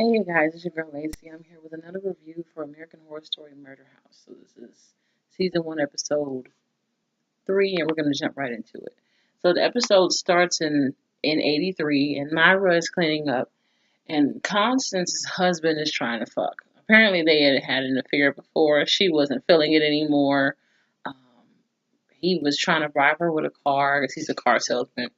Hey guys, it's your girl Lacey. I'm here with another review for American Horror Story Murder House. So this is season 1, episode 3, and we're gonna jump right into it. So the episode starts in '83, and Myra is cleaning up, and Constance's husband is trying to fuck. Apparently, they had an affair before. She wasn't feeling it anymore. Um, he was trying to bribe her with a car because he's a car salesman.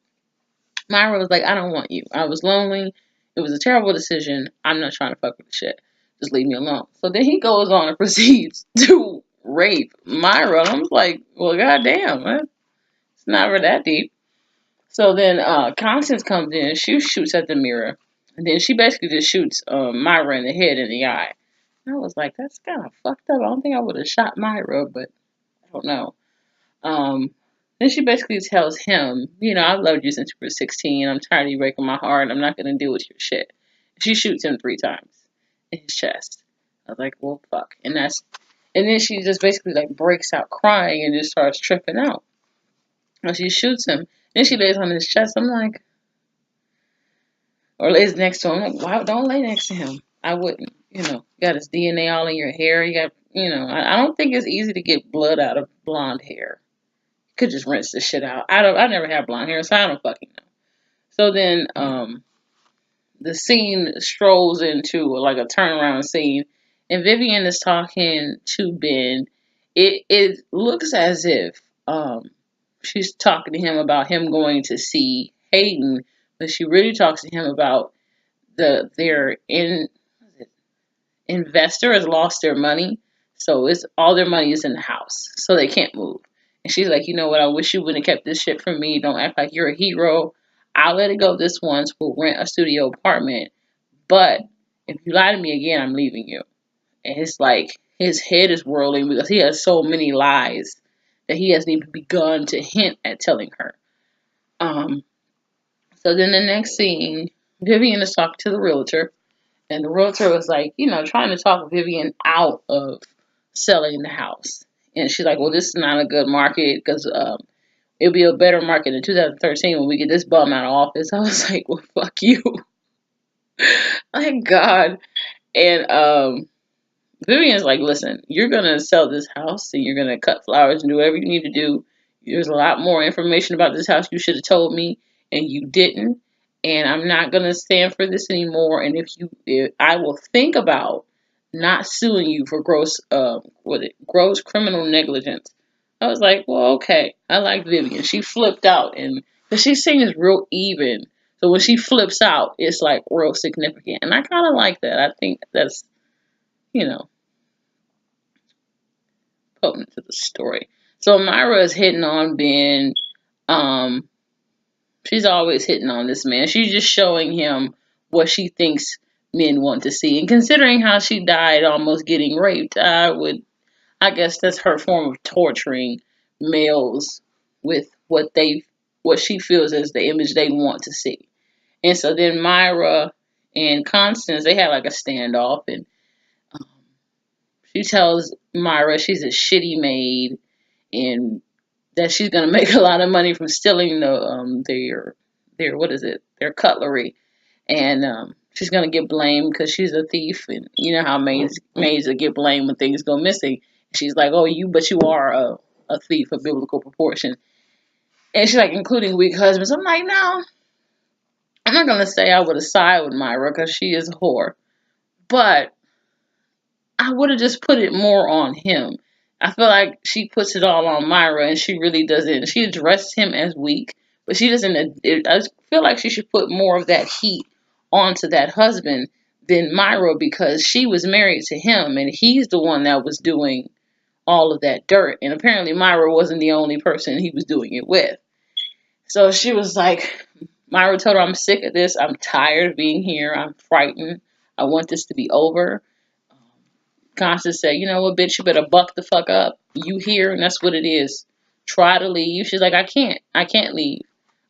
Myra was like, I don't want you. I was lonely. It was a terrible decision. I'm not trying to fuck with the shit. Just leave me alone. So then he goes on and proceeds to rape Myra. I'm like, well, goddamn, man. It's never that deep. So then Constance comes in. She shoots at the mirror. And then she basically just shoots Myra in the head and the eye. I was like, that's kind of fucked up. I don't think I would have shot Myra, but I don't know. Um, then she basically tells him, I've loved you since you were 16. I'm tired of you breaking my heart. I'm not going to deal with your shit. She shoots him 3 times in his chest. I was like, well, fuck. And then she just basically like breaks out crying and just starts tripping out. And she shoots him. Then she lays on his chest. I'm like, or lays next to him. I'm like, why don't lay next to him? I wouldn't. You got his DNA all in your hair. You got, I don't think it's easy to get blood out of blonde hair. Could just rinse this shit out. I never had blonde hair, so I don't fucking know. So then the scene strolls into like a turnaround scene, and Vivian is talking to Ben. It looks as if she's talking to him about him going to see Hayden, but she really talks to him about their investor has lost their money, so it's all their money is in the house, so they can't move. And she's like, you know what? I wish you wouldn't have kept this shit from me. Don't act like you're a hero. I'll let it go this once. We'll rent a studio apartment. But if you lie to me again, I'm leaving you. And it's like his head is whirling because he has so many lies that he hasn't even begun to hint at telling her. Um, so then the next scene, Vivian is talking to the realtor. And the realtor was like, trying to talk Vivian out of selling the house. And she's like, well, this is not a good market because it'll be a better market in 2013 when we get this bum out of office. I was like, well, fuck you. Thank God. And Vivian's like, listen, you're going to sell this house and you're going to cut flowers and do whatever you need to do. There's a lot more information about this house you should have told me, and you didn't. And I'm not going to stand for this anymore. And if I will think about not suing you for gross criminal negligence. I was like, well, okay. I like Vivian. She flipped out, and because she seems real even. So when she flips out, it's like real significant. And I kind of like that. I think that's, you know, potent to the story. So Myra is hitting on Ben. Um, she's always hitting on this man. She's just showing him what she thinks men want to see. And considering how she died almost getting raped, I guess that's her form of torturing males with what she feels as the image they want to see. And so then Myra and Constance, they had like a standoff, and um, she tells Myra she's a shitty maid and that she's gonna make a lot of money from stealing their what is it, their cutlery, and she's gonna get blamed because she's a thief, and you know how maids get blamed when things go missing. She's like, oh, but you are a thief of biblical proportion, and she's like, including weak husbands. I'm like, no, I'm not gonna say I would have sided with Myra because she is a whore, but I would have just put it more on him. I feel like she puts it all on Myra, and she really doesn't. She addressed him as weak, but she doesn't. I feel like she should put more of that heat onto that husband than Myra because she was married to him, and he's the one that was doing all of that dirt. And apparently, Myra wasn't the only person he was doing it with. So she was like, Myra told her, I'm sick of this. I'm tired of being here. I'm frightened. I want this to be over. Constance said, you know what, bitch, you better buck the fuck up. You here, and that's what it is. Try to leave. She's like, I can't. I can't leave.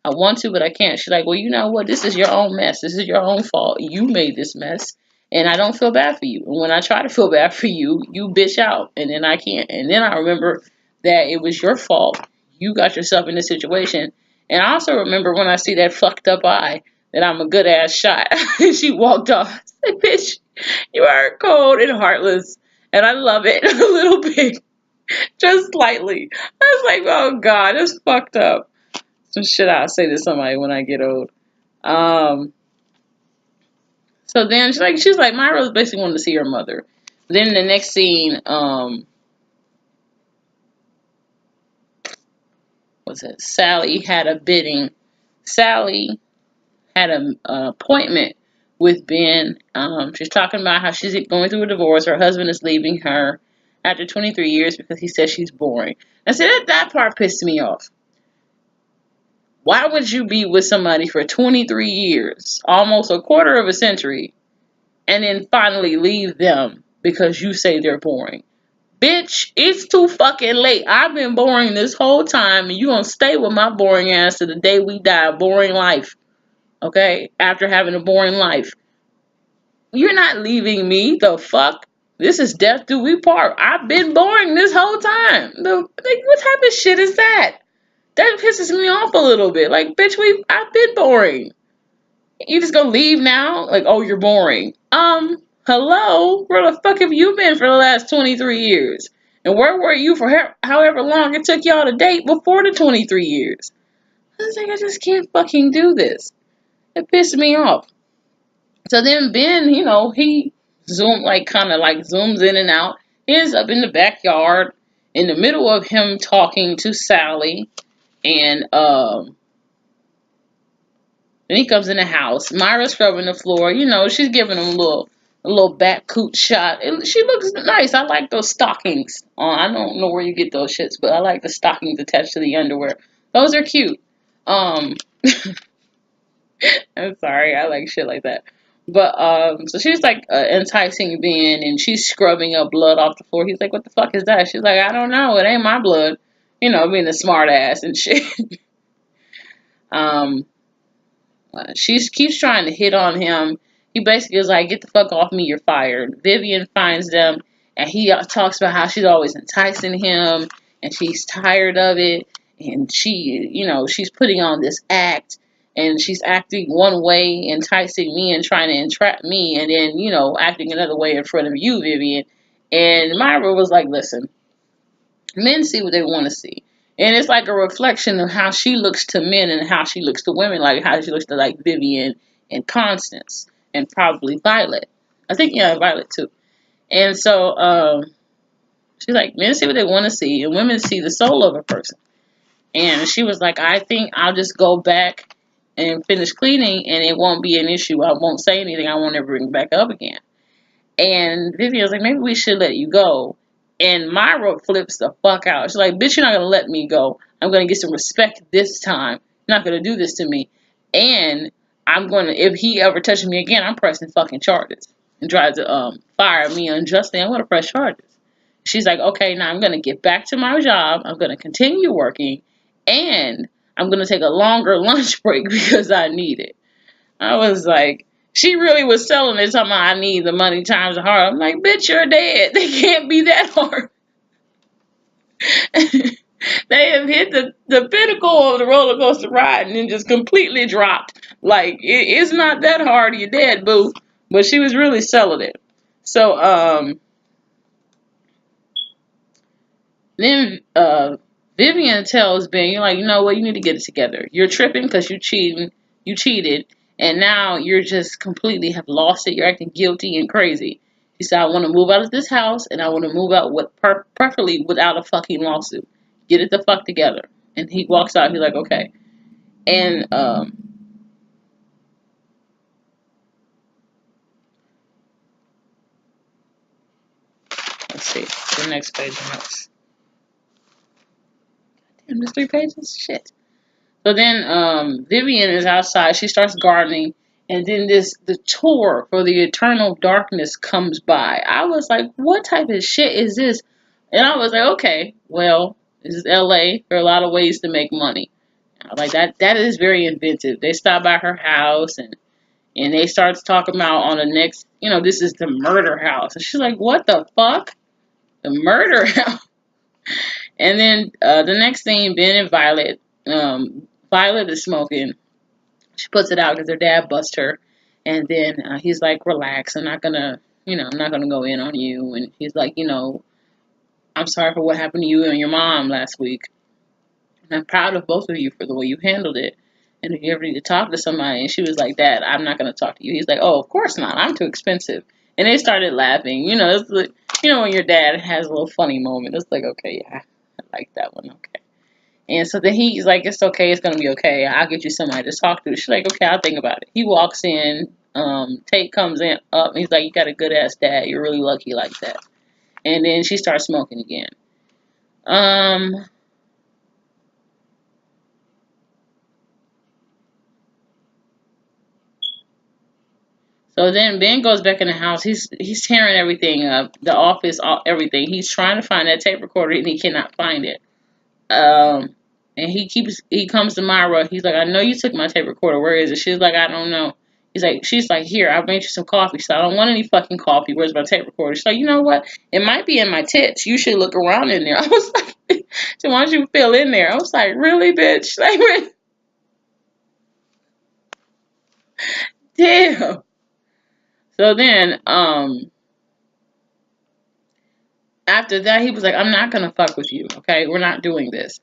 I want to, but I can't. She's like, well, you know what? This is your own mess. This is your own fault. You made this mess, and I don't feel bad for you. And when I try to feel bad for you, you bitch out, and then I can't. And then I remember that it was your fault. You got yourself in this situation. And I also remember when I see that fucked up eye that I'm a good ass shot. She walked off. Like, bitch, you are cold and heartless, and I love it a little bit, just slightly. I was like, oh god, that's fucked up. Some shit I'll say to somebody when I get old. Um, so then she's like, Myra was basically wanting to see her mother. Then the next scene, was it Sally had a bidding. Sally had an appointment with Ben. She's talking about how she's going through a divorce. Her husband is leaving her after 23 years because he says she's boring. I said that part pissed me off. Why would you be with somebody for 23 years, almost a quarter of a century, and then finally leave them because you say they're boring? Bitch, it's too fucking late. I've been boring this whole time, and you gonna stay with my boring ass to the day we die. Boring life. Okay? After having a boring life. You're not leaving me. The fuck? This is death do we part. I've been boring this whole time. What type of shit is that? That pisses me off a little bit. Like, bitch, I've been boring. You just gonna leave now? Like, oh, you're boring. Hello? Where the fuck have you been for the last 23 years? And where were you for however long it took y'all to date before the 23 years? I was like, I just can't fucking do this. It pissed me off. So then Ben, he kind of like zooms in and out. He ends up in the backyard in the middle of him talking to Sally. And then he comes in the house. Myra's scrubbing the floor. She's giving him a little back coot shot. She looks nice. I like those stockings. I don't know where you get those shits, but I like the stockings attached to the underwear. Those are cute. Um, I'm sorry, I like shit like that. But so she's like enticing Ben, and she's scrubbing up blood off the floor. He's like, "What the fuck is that?" She's like, "I don't know. It ain't my blood." Being a smart ass and shit. um, she keeps trying to hit on him. He basically is like, "Get the fuck off me, you're fired." Vivian finds them, and he talks about how she's always enticing him, and she's tired of it, and she's putting on this act, and she's acting one way, enticing me and trying to entrap me, and then, acting another way in front of you, Vivian. And Myra was like, listen, men see what they want to see. And it's like a reflection of how she looks to men and how she looks to women, like how she looks to like Vivian and Constance and probably Violet. I think, yeah, Violet too. And so she's like, men see what they want to see and women see the soul of a person. And she was like, I think I'll just go back and finish cleaning and it won't be an issue. I won't say anything. I won't ever bring it back up again. And Vivian was like, maybe we should let you go. And Myra flips the fuck out. She's like, bitch, you're not going to let me go. I'm going to get some respect this time. You're not going to do this to me. And if he ever touches me again, I'm pressing fucking charges. And tries to fire me unjustly, I'm going to press charges. She's like, okay, now I'm going to get back to my job. I'm going to continue working. And I'm going to take a longer lunch break because I need it. I was like, she really was selling it, talking about I need the money times hard. I'm like, bitch, you're dead. They can't be that hard. They have hit the pinnacle of the roller coaster ride and then just completely dropped. Like, it's not that hard. You're dead, boo. But she was really selling it. So, then Vivian tells Ben, you're like, you know what, you need to get it together. You're tripping because you cheated, and now you're just completely have lost it. You're acting guilty and crazy. He said, I want to move out of this house, and I want to move out preferably without a fucking lawsuit. Get it the fuck together. And he walks out. He's like, okay. And let's see the next page of notes. Damn, there's 3 pages. Shit. So then Vivian is outside. She starts gardening. And then the tour for the Eternal Darkness comes by. I was like, what type of shit is this? And I was like, okay, well, this is LA. There are a lot of ways to make money. Like that is very inventive. They stop by her house and they start talking about on the next, this is the murder house. And she's like, what the fuck? The murder house? And then the next thing, Ben and Violet, Violet is smoking. She puts it out because her dad busts her. And then he's like, relax. I'm not gonna, I'm not gonna go in on you. And he's like, I'm sorry for what happened to you and your mom last week. And I'm proud of both of you for the way you handled it. And if you ever need to talk to somebody, and she was like, Dad, I'm not gonna talk to you. He's like, oh, of course not. I'm too expensive. And they started laughing. It's like, when your dad has a little funny moment. It's like, okay, yeah, I like that one. Okay. And so then he's like, it's okay. It's going to be okay. I'll get you somebody to talk to. She's like, okay, I'll think about it. He walks in. Tate comes in up. And he's like, you got a good ass dad. You're really lucky like that. And then she starts smoking again. So then Ben goes back in the house. He's tearing everything up. The office, everything. He's trying to find that tape recorder and he cannot find it. And he comes to Myra. He's like, I know you took my tape recorder. Where is it? She's like, I don't know. She's like, here, I made you some coffee. She's like, I don't want any fucking coffee. Where's my tape recorder? She's like, you know what? It might be in my tits. You should look around in there. I was like, so why don't you feel in there? I was like, really, bitch? Like, damn. So then, after that, he was like, I'm not gonna fuck with you. Okay, we're not doing this.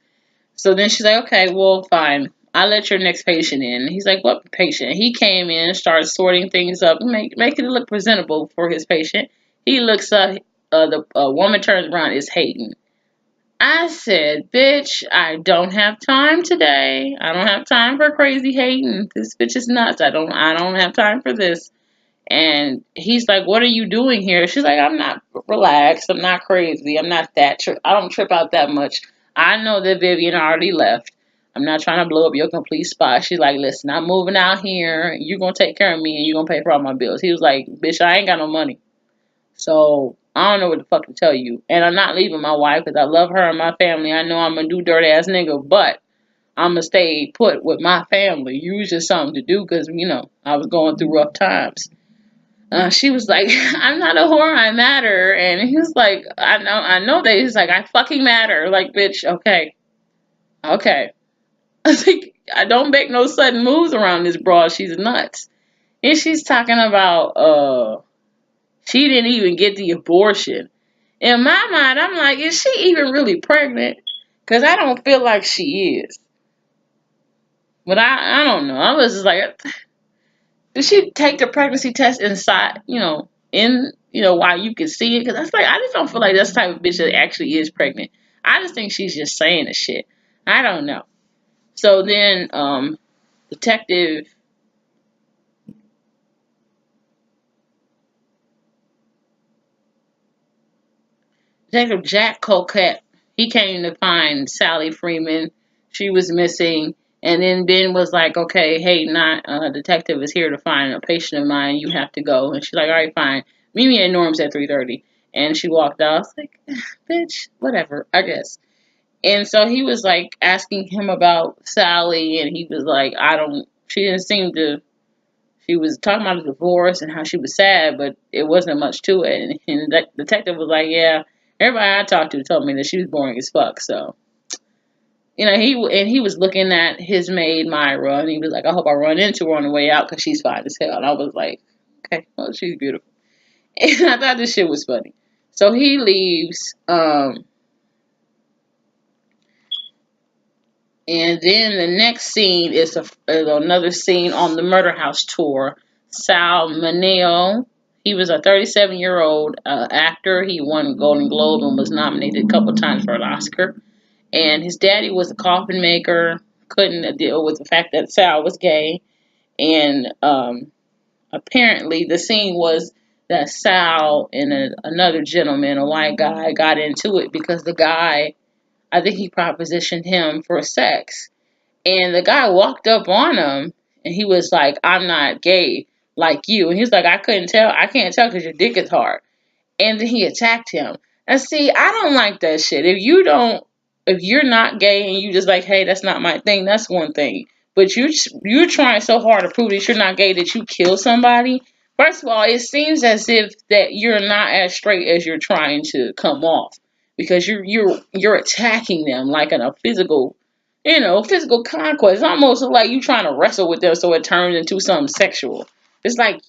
So then she's like, okay, well, fine. I'll let your next patient in. He's like, what patient? He came in, started sorting things up, making it look presentable for his patient. He looks up, the woman turns around, is Hayden. I said, bitch, I don't have time today. I don't have time for crazy Hayden. This bitch is nuts. I don't have time for this. And he's like, what are you doing here? She's like, I'm not relaxed. I'm not crazy. I'm not that. I don't trip out that much. I know that Vivian already left. I'm not trying to blow up your complete spot. She's like, listen, I'm moving out here. You're going to take care of me and you're going to pay for all my bills. He was like, bitch, I ain't got no money. So I don't know what the fuck to tell you. And I'm not leaving my wife because I love her and my family. I know I'm a do dirt ass nigga, but I'm going to stay put with my family. Use just something to do because, I was going through rough times. She was like, I'm not a whore, I matter. And he was like, I know that. He's like, I fucking matter. Like, bitch, okay. Okay. I think I don't make no sudden moves around this broad. She's nuts. And she's talking about, she didn't even get the abortion. In my mind, I'm like, is she even really pregnant? Because I don't feel like she is. But I don't know. I was just like, did she take the pregnancy test inside, while you can see it? Because that's like, I just don't feel like that's the type of bitch that actually is pregnant. I just think she's just saying the shit. I don't know. So then, Detective Jack Coquette, he came to find Sally Freeman. She was missing. And then Ben was like, okay, hey, detective is here to find a patient of mine. You have to go. And she's like, all right, fine. Meet me at Norm's at 3:30. And she walked out. I was like, bitch, whatever, I guess. And so he was like asking him about Sally. And he was like, she didn't seem to, she was talking about a divorce and how she was sad, but it wasn't much to it. And the detective was like, yeah, everybody I talked to told me that she was boring as fuck. So, he was looking at his maid Myra, and he was like, I hope I run into her on the way out because she's fine as hell. And I was like, okay, well, she's beautiful. And I thought this shit was funny. So he leaves, and then the next scene is another scene on the Murder House tour. Sal Mineo, he was a 37-year-old actor. He won Golden Globe and was nominated a couple times for an Oscar. And his daddy was a coffin maker, couldn't deal with the fact that Sal was gay. And apparently the scene was that Sal and another gentleman, a white guy, got into it because the guy, I think he propositioned him for sex. And the guy walked up on him and he was like, I'm not gay like you. And he's like, I can't tell because your dick is hard. And then he attacked him. And see, I don't like that shit. If you're not gay and you just like, hey, that's not my thing, that's one thing. But you're trying so hard to prove that you're not gay that you kill somebody. First of all, it seems as if that you're not as straight as you're trying to come off, because you're attacking them like in a physical, physical conquest. It's almost like you trying to wrestle with them so it turns into something sexual. It's like,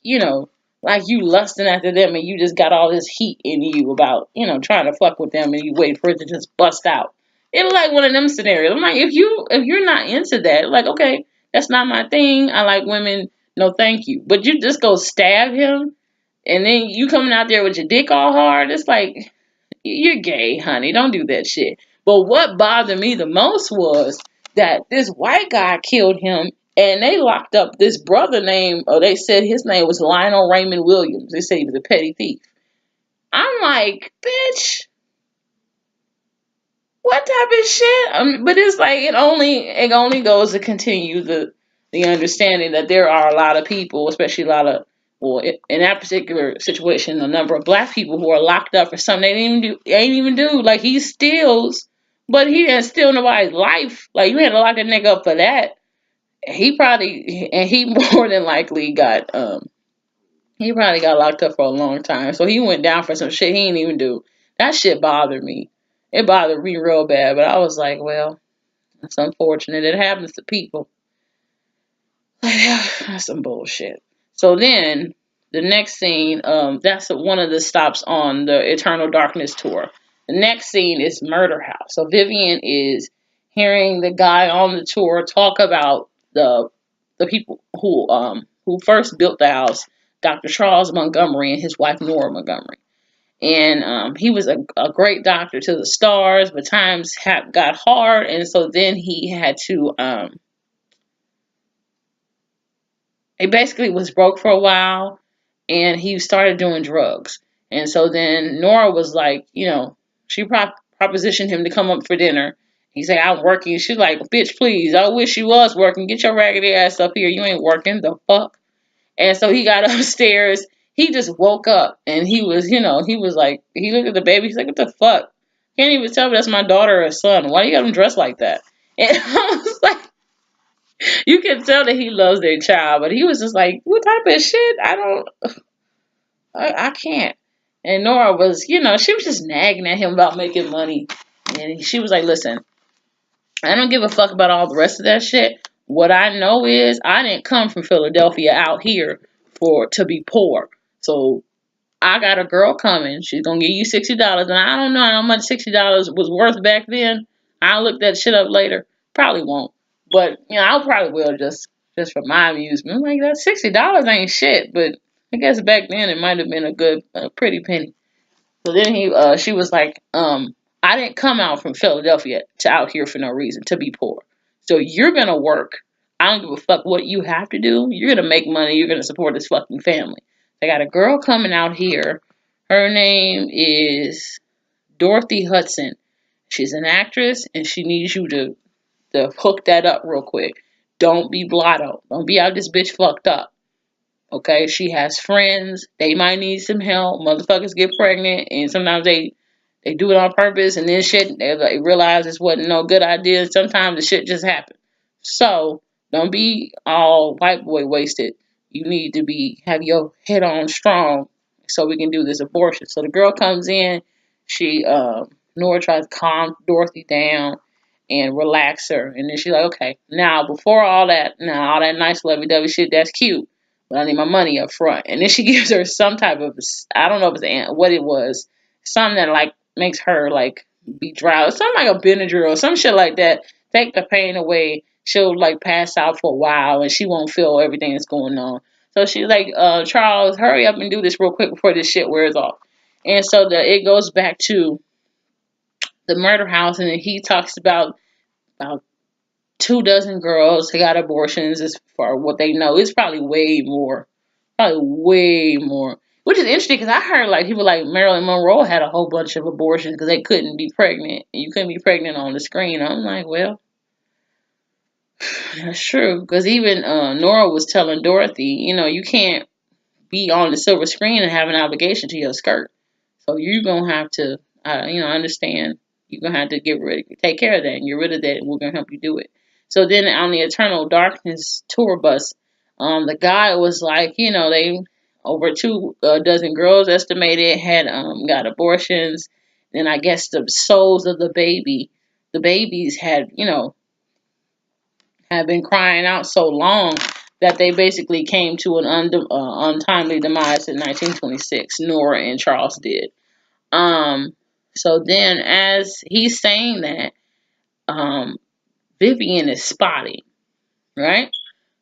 like you lusting after them and you just got all this heat in you about, trying to fuck with them and you wait for it to just bust out. It's like one of them scenarios. I'm like, if you're not into that, like, okay, that's not my thing. I like women, no thank you. But you just go stab him and then you coming out there with your dick all hard, it's like, you're gay, honey. Don't do that shit. But what bothered me the most was that this white guy killed him and they locked up this brother named, or they said his name was Lionel Raymond Williams. They said he was a petty thief. I'm like, bitch, what type of shit? But it's like it only goes to continue the understanding that there are a lot of people, especially a lot of, well, in that particular situation, a number of black people who are locked up for something they ain't even do. Like, he steals, but he didn't steal nobody's life. Like, you had to lock a nigga up for that. He more than likely got locked up for a long time. So he went down for some shit he didn't even do. That shit bothered me. It bothered me real bad. But I was like, well, it's unfortunate. It happens to people. That's some bullshit. So then the next scene, that's one of the stops on the Eternal Darkness tour. The next scene is Murder House. So Vivian is hearing the guy on the tour talk about the people who first built the house, Dr. Charles Montgomery and his wife Nora Montgomery. And he was a great doctor to the stars, but times got hard, and so then he had to he basically was broke for a while, and he started doing drugs. And so then Nora was like, she propositioned him to come up for dinner. He said, I'm working. She's like, bitch, please, I wish you was working. Get your raggedy ass up here. You ain't working. The fuck? And so he got upstairs. He just woke up, and he was like, he looked at the baby. He's like, what the fuck? Can't even tell me that's my daughter or son. Why you got him dressed like that? And I was like, you can tell that he loves their child, but he was just like, what type of shit? I can't. And Nora was, she was just nagging at him about making money. And she was like, listen, I don't give a fuck about all the rest of that shit. What I know is I didn't come from Philadelphia out here to be poor. So I got a girl coming. She's gonna give you $60, and I don't know how much $60 was worth back then. I'll look that shit up later. Probably won't, but I probably will just for my amusement. I'm like, that $60 ain't shit, but I guess back then it might have been a pretty penny. So then she was like, I didn't come out from Philadelphia to out here for no reason to be poor. So you're gonna work. I don't give a fuck what you have to do. You're gonna make money. You're gonna support this fucking family. They got a girl coming out here. Her name is Dorothy Hudson. She's an actress, and she needs you to hook that up real quick. Don't be blotto. Don't be out this bitch fucked up. Okay, she has friends. They might need some help. Motherfuckers get pregnant, and sometimes they do it on purpose, and then shit they realize it wasn't no good idea. Sometimes the shit just happens. So don't be all white boy wasted. You need to have your head on strong so we can do this abortion. So the girl comes in. She Nora tries to calm Dorothy down and relax her, and then she's like, okay, now before all that nice lovey dovey shit, that's cute. But I need my money up front. And then she gives her some type of, I don't know if it's what it was, something that like makes her like be drowsy, something like a Benadryl or some shit like that. Take the pain away. She'll like pass out for a while and she won't feel everything that's going on. So she's like, Charles, hurry up and do this real quick before this shit wears off. And so it goes back to the murder house, and he talks about 24 girls who got abortions. As far what they know, it's probably way more. Probably way more. Which is interesting because I heard like people like Marilyn Monroe had a whole bunch of abortions because they couldn't be pregnant. And you couldn't be pregnant on the screen. I'm like, well, that's true. Because even Nora was telling Dorothy, you can't be on the silver screen and have an obligation to your skirt. So you're going to have to, understand. You're going to have to take care of that and get rid of that, and we're going to help you do it. So then on the Eternal Darkness tour bus, the guy was like, they over 24 girls estimated had got abortions. And I guess the souls of the babies had, had been crying out so long that they basically came to an untimely demise in 1926. Nora and Charles did. Um, so then, as he's saying that, um, Vivian is spotting, right?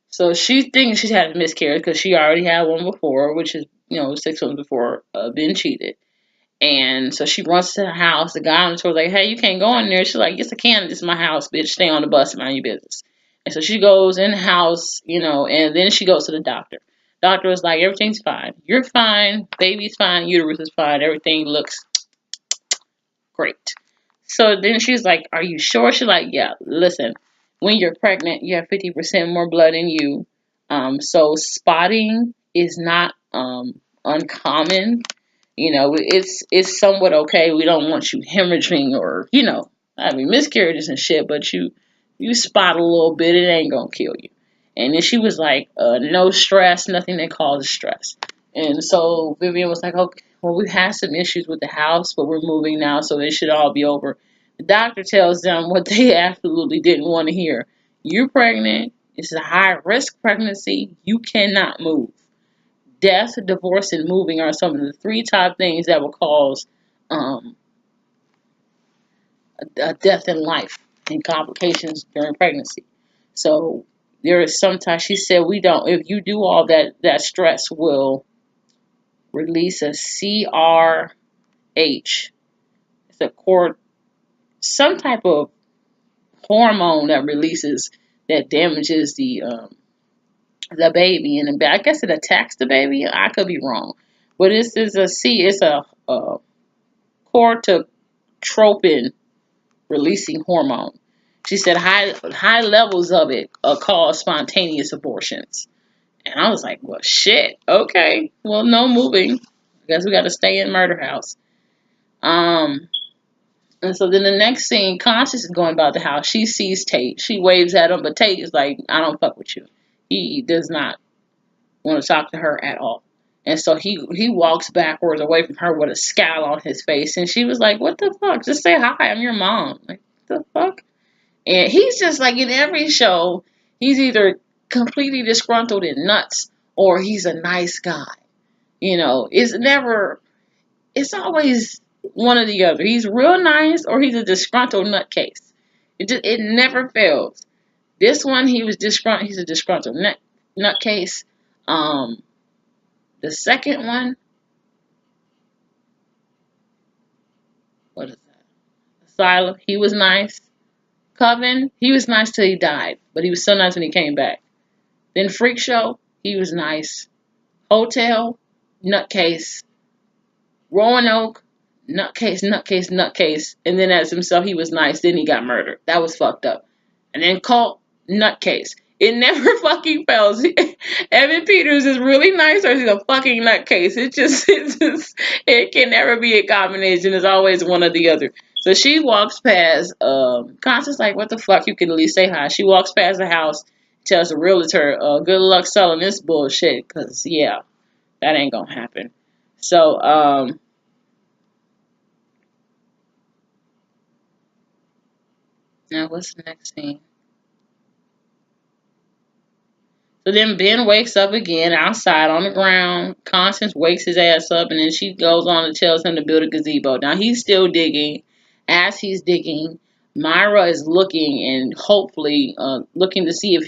So she thinks she's had a miscarriage because she already had one before, which is 6 months before being cheated. And so she runs to the house. The guy on the tour is like, "Hey, you can't go in there." She's like, "Yes, I can. This is my house, bitch. Stay on the bus and mind your business." And so she goes in the house, and then she goes to the doctor. Doctor is like, "Everything's fine. You're fine. Baby's fine. Uterus is fine. Everything looks great." So then she's like, "Are you sure?" She's like, "Yeah, listen, when you're pregnant, you have 50% more blood in you. So spotting is not uncommon. It's somewhat okay. We don't want you hemorrhaging or, having miscarriages and shit, but you spot a little bit, it ain't gonna kill you." And then she was like, "No stress, nothing that causes stress." And so Vivian was like, "Okay, well, we had some issues with the house, but we're moving now, so it should all be over." The doctor tells them what they absolutely didn't want to hear. "You're pregnant. It's a high risk pregnancy. You cannot move. Death, divorce, and moving are some of the 3 top things that will cause um, a death in life and complications during pregnancy." So there is sometimes she said, "We don't. If you do all that, that stress will release a CRH. It's a cord, some type of hormone that releases that damages the baby, and I guess it attacks the baby. I could be wrong, but it's a corticotropin releasing hormone." She said high levels of it cause spontaneous abortions. And I was like, "Well, shit. Okay. Well, no moving. I guess we got to stay in murder house." Um, and so then the next scene, Constance is going about the house. She sees Tate. She waves at him, but Tate is like, "I don't fuck with you." He does not want to talk to her at all. And so he walks backwards away from her with a scowl on his face. And she was like, "What the fuck? Just say hi. I'm your mom." Like, what the fuck? And he's just like, in every show, he's either completely disgruntled and nuts or he's a nice guy. It's always one or the other. He's real nice or he's a disgruntled nutcase. It never fails. This one, he's a disgruntled nutcase. The second one, what is that? Asylum, he was nice. Coven, he was nice till he died, but he was so nice when he came back. Then Freak Show, he was nice. Hotel, nutcase. Roanoke, nutcase, nutcase, nutcase. And then as himself, he was nice. Then he got murdered. That was fucked up. And then Cult, nutcase. It never fucking fails. Evan Peters is really nice or he's a fucking nutcase. It can never be a combination. It's always one or the other. So she walks past, Constance like, "What the fuck? You can at least say hi." She walks past the house, tells the realtor, "Good luck selling this bullshit, because, yeah, that ain't gonna happen." So, now what's the next scene? So then Ben wakes up again outside on the ground. Constance wakes his ass up, and then she goes on and tells him to build a gazebo. Now he's still digging. As he's digging, Myra is looking and hopefully looking to see if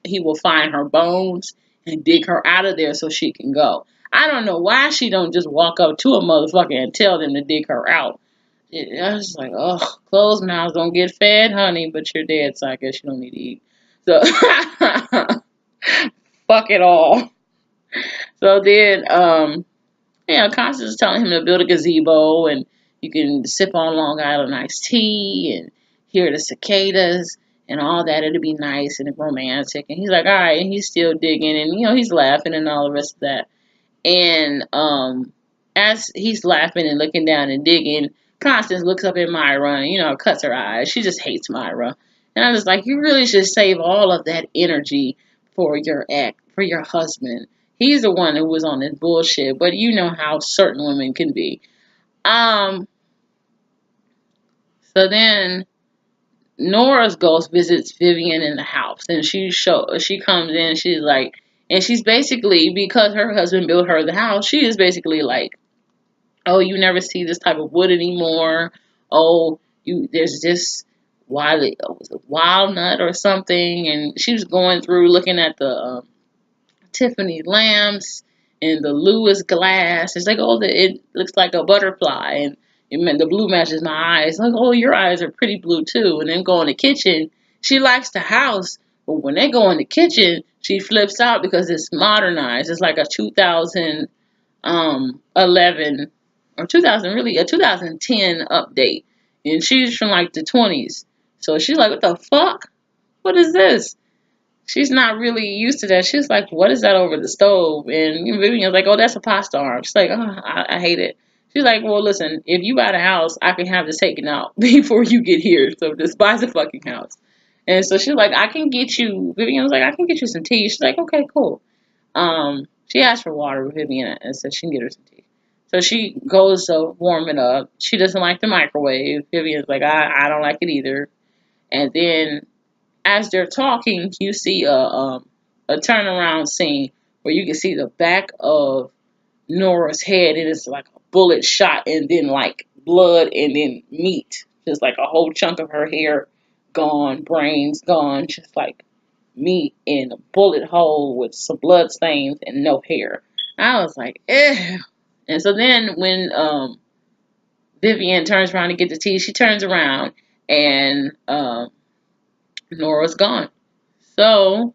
he will find her bones and dig her out of there so she can go. I don't know why she don't just walk up to a motherfucker and tell them to dig her out. I was like, oh, closed mouths don't get fed, honey, but you're dead, so I guess you don't need to eat. So, fuck it all. So then, Constance is telling him to build a gazebo and you can sip on Long Island iced tea and hear the cicadas and all that. It'll be nice and romantic. And he's like, all right, and he's still digging and, he's laughing and all the rest of that. And as he's laughing and looking down and digging, Constance looks up at Myra and, cuts her eyes. She just hates Myra. And I was like, you really should save all of that energy for your for your husband. He's the one who was on this bullshit, but you know how certain women can be. So then Nora's ghost visits Vivian in the house, and she comes in. She's like, and she's basically, because her husband built her the house. She is basically like, oh, you never see this type of wood anymore. Oh, you there's this walnut or something, and she was going through looking at the Tiffany lamps and the Lewis glass. It's like, oh, it looks like a butterfly, and it meant the blue matches my eyes. Like, oh, your eyes are pretty blue too. And then go in the kitchen. She likes the house, but when they go in the kitchen, she flips out because it's modernized. It's like a 2011 or 2000, really a 2010 update, and she's from like the 20s. So she's like, what the fuck? What is this? She's not really used to that. She's like, what is that over the stove? And Vivian's like, oh, that's a pasta arm. She's like, oh, I hate it. She's like, well, listen, if you buy the house, I can have this taken out before you get here. So just buy the fucking house. And so she's like, I can get you, Vivian was like, I can get you some tea. She's like, okay, cool. She asked for water with Vivian and said she can get her some tea. So she goes to warm it up. She doesn't like the microwave. Vivian's like, I don't like it either. And then as they're talking, you see a turnaround scene where you can see the back of Nora's head, and it's like a bullet shot, and then like blood, and then meat, just like a whole chunk of her hair gone, brains gone, just like meat in a bullet hole with some blood stains and no hair. I was like, eh. And so then when Vivian turns around to get the tea, she turns around and Nora's gone. So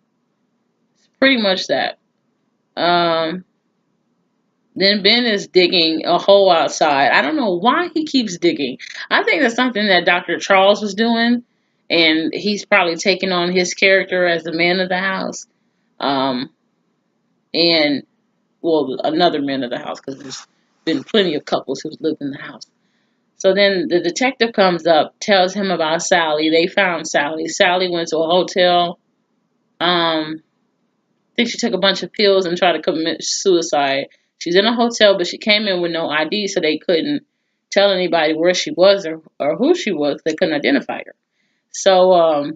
it's pretty much that. Um, then Ben is digging a hole outside. I don't know why he keeps digging. I think that's something that Dr. Charles was doing, and he's probably taking on his character as the man of the house. Um, and well, another man of the house, because there's been plenty of couples who've lived in the house. So then the detective comes up, tells him about Sally. They found Sally. Sally went to a hotel. I think she took a bunch of pills and tried to commit suicide. She's in a hotel, but she came in with no ID, so they couldn't tell anybody where she was or who she was. They couldn't identify her. So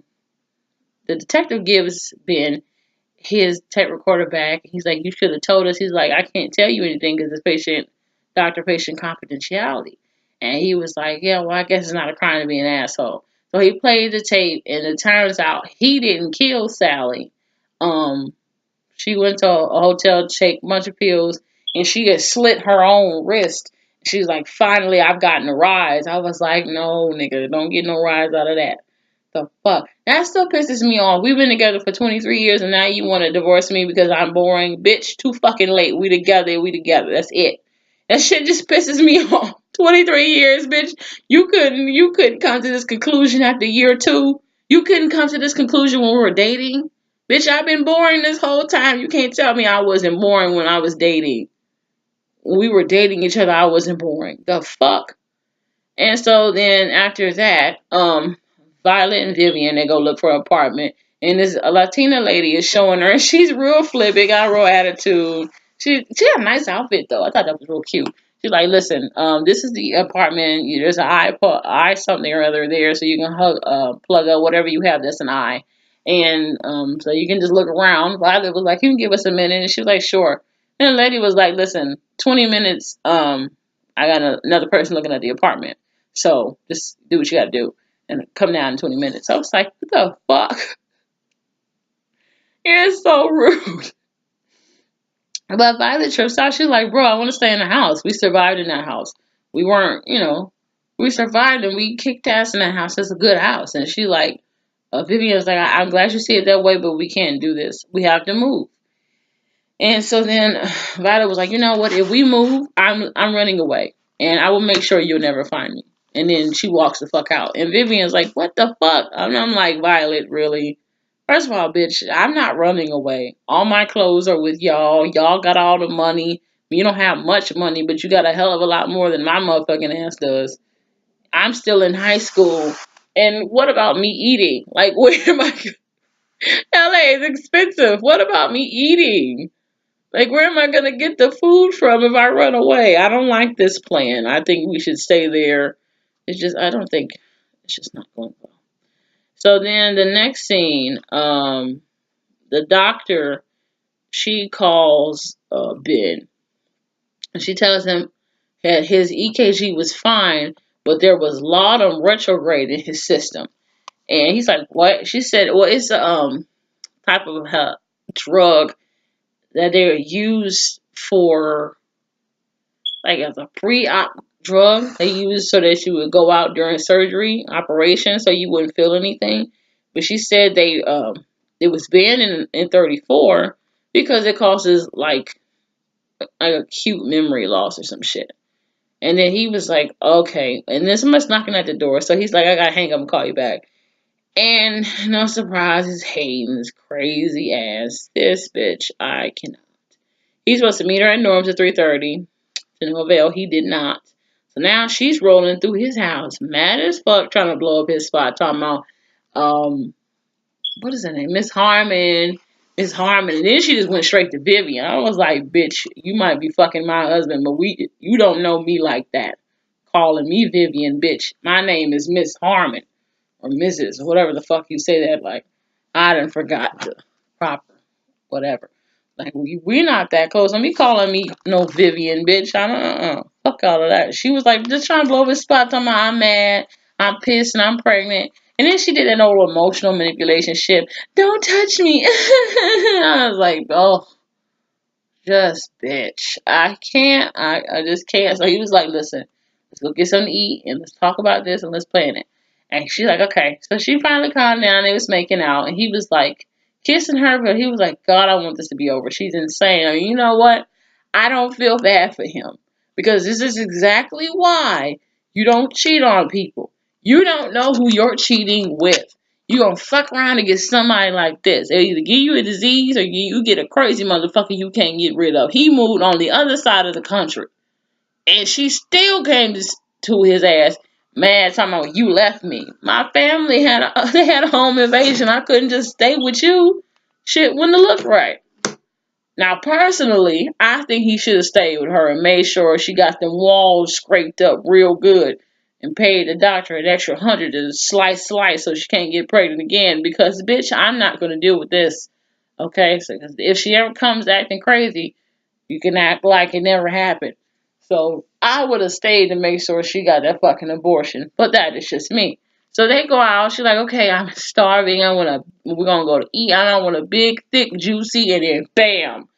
the detective gives Ben his tape recorder back. He's like, you should have told us. He's like, I can't tell you anything because it's doctor-patient confidentiality. And he was like, yeah, well, I guess it's not a crime to be an asshole. So he played the tape, and it turns out he didn't kill Sally. She went to a hotel to take a bunch of pills, and she had slit her own wrist. She was like, finally, I've gotten a rise. I was like, no, nigga, don't get no rise out of that. The fuck? That still pisses me off. We've been together for 23 years, and now you want to divorce me because I'm boring? Bitch, too fucking late. We together. That's it. That shit just pisses me off. 23 years, bitch. You couldn't come to this conclusion after year two. You couldn't come to this conclusion when we were dating. Bitch, I've been boring this whole time. You can't tell me I wasn't boring when I was dating. When we were dating each other, I wasn't boring. The fuck? And so then after that, Violet and Vivian, they go look for an apartment. And this a Latina lady is showing her. She's real flippy, got a real attitude. She had a nice outfit though. I thought that was real cute. She's like, listen, this is the apartment. There's an eye something or other there, so you can plug up whatever you have that's an eye. And so you can just look around. Violet was like, you can give us a minute. And she was like, sure. And the lady was like, listen, 20 minutes, I got another person looking at the apartment. So just do what you got to do and come down in 20 minutes. I was like, what the fuck? It's so rude. But Violet trips out. She's like, bro, I want to stay in the house. We survived in that house. We weren't, we survived and we kicked ass in that house. It's a good house. And she like, Vivian's like, I'm glad you see it that way, but we can't do this. We have to move. And so then Violet was like, you know what? If we move, I'm running away. And I will make sure you'll never find me. And then she walks the fuck out. And Vivian's like, what the fuck? I'm like, Violet, really? First of all, bitch, I'm not running away. All my clothes are with y'all. Y'all got all the money. You don't have much money, but you got a hell of a lot more than my motherfucking ass does. I'm still in high school. And what about me eating? Like, where am I? LA is expensive. What about me eating? Like, where am I going to get the food from if I run away? I don't like this plan. I think we should stay there. I don't think, it's just not going well. So then the next scene, the doctor, she calls Ben, and she tells him that his EKG was fine, but there was laudanum retrograde in his system. And he's like, "What?" She said, "Well, it's a type of drug that they're used for, like as a pre-op drug. They use so that you would go out during surgery operation, so you wouldn't feel anything." But she said it was banned in 34 because it causes like acute memory loss or some shit. And then he was like, "Okay." And then somebody's knocking at the door, so he's like, "I gotta hang up and call you back." And no surprise, he's hating his crazy ass. This bitch, I cannot. He's supposed to meet her at Norm's at 3:30. To no avail, he did not. So now she's rolling through his house, mad as fuck, trying to blow up his spot, talking about, what is her name? Miss Harmon. Miss Harmon. And then she just went straight to Vivian. I was like, "Bitch, you might be fucking my husband, but you don't know me like that. Calling me Vivian, bitch. My name is Miss Harmon. Or Mrs. or whatever the fuck you say that like. I done forgot the proper whatever. Like we're not that close. Don't be calling me no Vivian, bitch. I don't fuck all of that. She was like just trying to blow up his spot, talking about I'm mad, I'm pissed, and I'm pregnant. And then she did that old emotional manipulation shit. Don't touch me. I was like, oh, just bitch. I can't. I just can't. So he was like, listen, let's go get something to eat and let's talk about this and let's plan it. And she's like, okay. So she finally calmed down. They was making out, and he was like kissing her, but he was like, God, I want this to be over. She's insane. I mean, you know what? I don't feel bad for him because this is exactly why you don't cheat on people. You don't know who you're cheating with. You gonna fuck around and get somebody like this. They'll either give you a disease or you get a crazy motherfucker you can't get rid of. He moved on the other side of the country. And she still came to his ass mad, talking about you left me. My family they had a home invasion. I couldn't just stay with you. Shit wouldn't have looked right. Now, personally, I think he should have stayed with her and made sure she got them walls scraped up real good and paid the doctor an extra 100 to slice so she can't get pregnant again. Because, bitch, I'm not going to deal with this. Okay? So, if she ever comes acting crazy, you can act like it never happened. So, I would have stayed to make sure she got that fucking abortion. But that is just me. So they go out. She's like, okay, I'm starving. We're going to go to eat. I don't want a big, thick, juicy. And then, bam,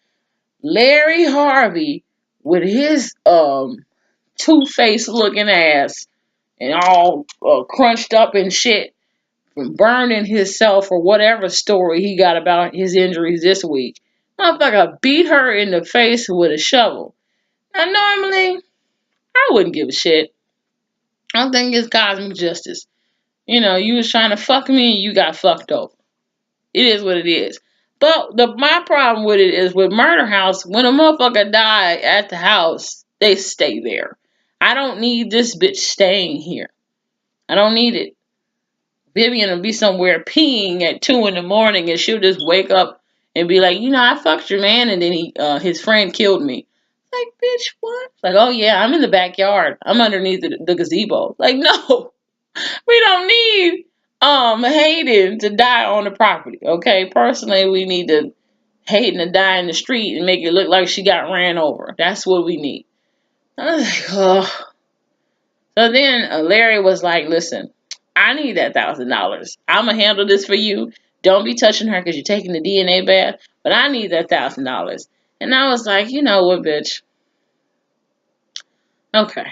Larry Harvey with his two-faced looking ass and all crunched up and shit from burning himself or whatever story he got about his injuries this week. Motherfucker beat her in the face with a shovel. Now, normally, I wouldn't give a shit. I don't think it's cosmic justice. You know, you was trying to fuck me and you got fucked over. It is what it is. But my problem with it is with Murder House, when a motherfucker die at the house, they stay there. I don't need this bitch staying here. I don't need it. Vivian will be somewhere peeing at 2 in the morning and she'll just wake up and be like, I fucked your man and then his friend killed me. Like, bitch, what? Like, oh yeah, I'm in the backyard. I'm underneath the gazebo. Like, no. We don't need Hayden to die on the property. Okay. Personally, we need Hayden to die in the street and make it look like she got ran over. That's what we need. I was like, oh. So then Larry was like, listen, I need that $1,000. I'm gonna handle this for you. Don't be touching her because you're taking the DNA bath, but I need that $1,000. And I was like, you know what, bitch? Okay.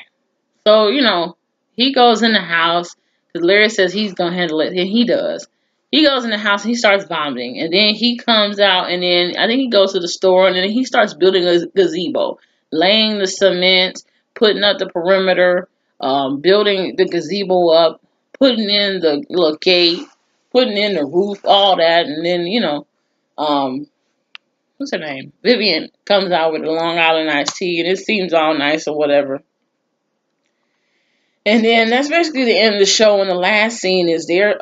So, he goes in the house because Larry says he's going to handle it, and he does. He goes in the house and he starts vomiting, and then he comes out, and then I think he goes to the store, and then he starts building a gazebo, laying the cement, putting up the perimeter, building the gazebo up, putting in the little gate, putting in the roof, all that, and then, what's her name? Vivian comes out with a Long Island iced tea, and it seems all nice or whatever. And then that's basically the end of the show. And the last scene is there.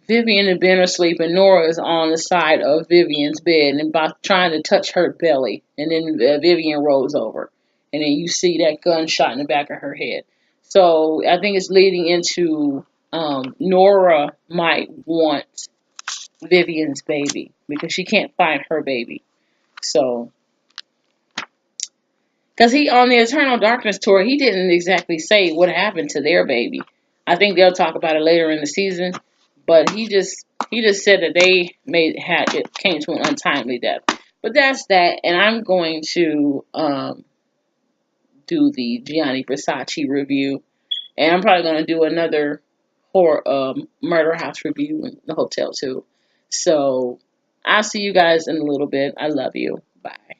Vivian and Ben are sleeping. Nora is on the side of Vivian's bed and about trying to touch her belly. And then Vivian rolls over. And then you see that gunshot in the back of her head. So I think it's leading into Nora might want Vivian's baby because she can't find her baby. So, because he on the Eternal Darkness tour, he didn't exactly say what happened to their baby. I think they'll talk about it later in the season, but he just said that they it came to an untimely death. But that's that, and I'm going to do the Gianni Versace review, and I'm probably going to do another horror murder house review in the hotel too. So I'll see you guys in a little bit. I love you. Bye.